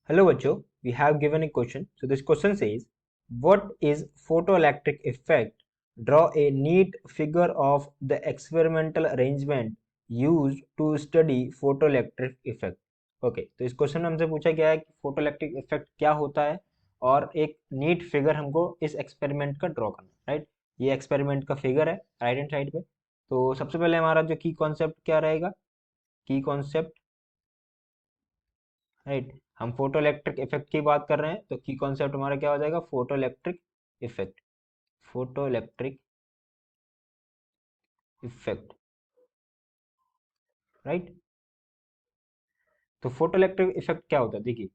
Hello bachcho, we have given a question. So this question says, what is photoelectric effect? Draw a neat figure of the experimental arrangement used to study photoelectric effect. Okay तो इस question में हमसे पूछा गया है कि photoelectric effect क्या होता है और एक नीट फिगर हमको इस एक्सपेरिमेंट का ड्रॉ करना है, राइट। ये एक्सपेरिमेंट का फिगर है राइट हैंड साइड पे। तो सबसे पहले हमारा जो की कॉन्सेप्ट क्या रहेगा, की कॉन्सेप्ट, राइट। हम फोटो इलेक्ट्रिक इफेक्ट की बात कर रहे हैं तो की कॉन्सेप्ट हमारा क्या हो जाएगा, photo electric effect, photo electric effect, right. तो फोटो इलेक्ट्रिक इफेक्ट क्या होता है, देखिए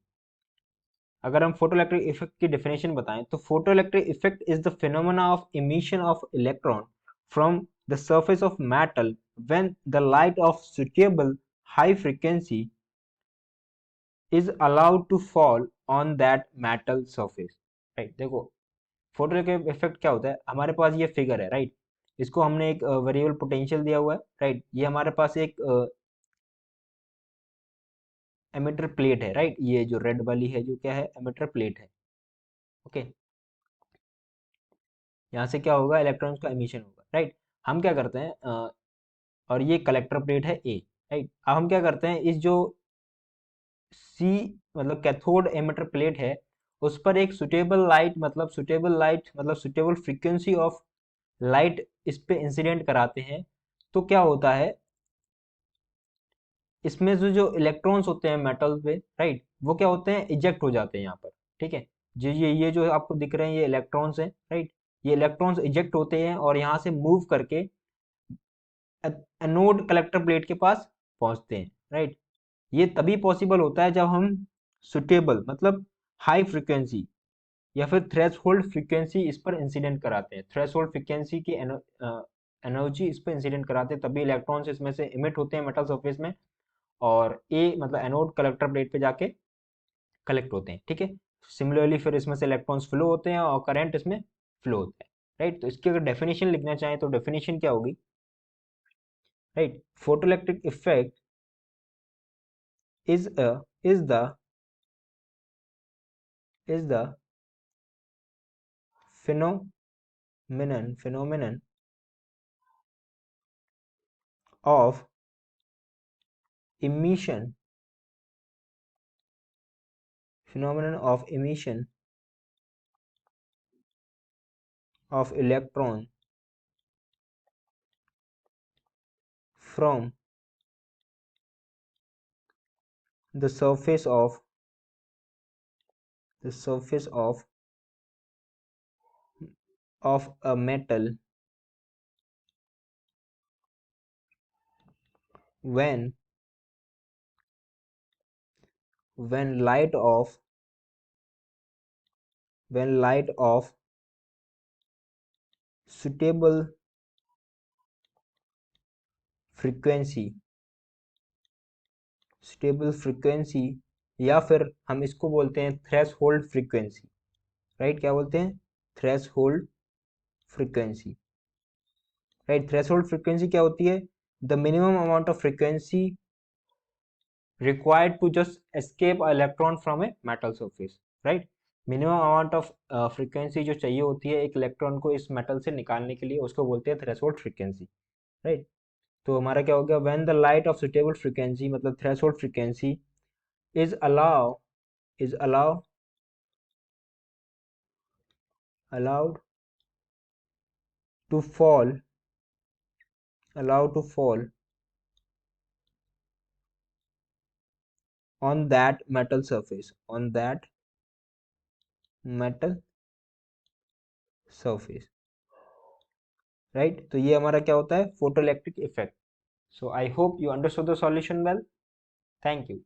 अगर हम फोटो इलेक्ट्रिक इफेक्ट की डेफिनेशन बताएं तो photo electric effect is the phenomena of emission of electron from the surface of metal when the light of suitable high frequency is allowed to fall on that metal surface, right. देखो photo के effect क्या होता है, हमारे पास ये figure है, right. इसको हमने एक वेरिएबल पोटेंशियल दिया हुआ है, राइट। ये हमारे पास एक एमिटर प्लेट है, राइट। ये जो रेड वाली है जो क्या है, एमिटर प्लेट है। ओके, यहाँ से क्या होगा, इलेक्ट्रॉन्स का एमिशन होगा, राइट। हम क्या करते हैं और ये कलेक्टर प्लेट है ए, राइट। अब हम क्या करते हैं, इस जो सी मतलब कैथोड एमिटर प्लेट है उस पर एक सुटेबल फ्रीक्वेंसी ऑफ लाइट इस पे इंसिडेंट कराते हैं। तो क्या होता है, इसमें जो जो इलेक्ट्रॉन्स होते हैं मेटल पे, राइट, वो क्या होते हैं, इजेक्ट हो जाते हैं यहाँ पर, ठीक है। ये जो आपको दिख रहे हैं ये इलेक्ट्रॉन्स हैं, राइट। ये इलेक्ट्रॉन्स इजेक्ट होते हैं और यहाँ से मूव करके एनोड कलेक्टर प्लेट के पास पहुंचते हैं, राइट। ये तभी पॉसिबल होता है जब हम सुटेबल मतलब हाई फ्रीक्वेंसी या फिर थ्रेशोल्ड फ्रीक्वेंसी इस पर इंसिडेंट कराते हैं। थ्रेशोल्ड फ्रीक्वेंसी की एनर्जी इस पर इंसिडेंट कराते हैं, तभी इलेक्ट्रॉन्स इसमें से इमिट होते हैं मेटल सरफेस में और ए मतलब एनोड कलेक्टर प्लेट पे जाके कलेक्ट होते हैं, ठीक है। सिमिलरली फिर इसमें से इलेक्ट्रॉन्स फ्लो होते हैं और करंट इसमें फ्लो होता है, राइट। तो इसकी अगर डेफिनेशन लिखना चाहें तो डेफिनेशन क्या होगी, right. Photoelectric effect is a is the phenomenon of emission phenomenon of emission of electron from the surface of a metal when when light of when light of suitable frequency suitable frequency या फिर हम इसको बोलते हैं threshold frequency, right. क्या बोलते हैं, threshold frequency, right. Threshold frequency क्या होती है, the minimum amount of frequency required to just escape an electron from a metal surface, right। Minimum amount of frequency जो चाहिए होती है एक इलेक्ट्रॉन को इस मेटल से निकालने के लिए उसको बोलते हैं थ्रेशोल्ड फ्रीक्वेंसी, राइट। तो हमारा क्या हो गया, when the light of suitable frequency मतलब threshold frequency is allow is allowed to fall allowed to fall on that metal surface, right। तो ये हमारा क्या होता है, photoelectric effect. So I hope you understood the solution well. Thank you.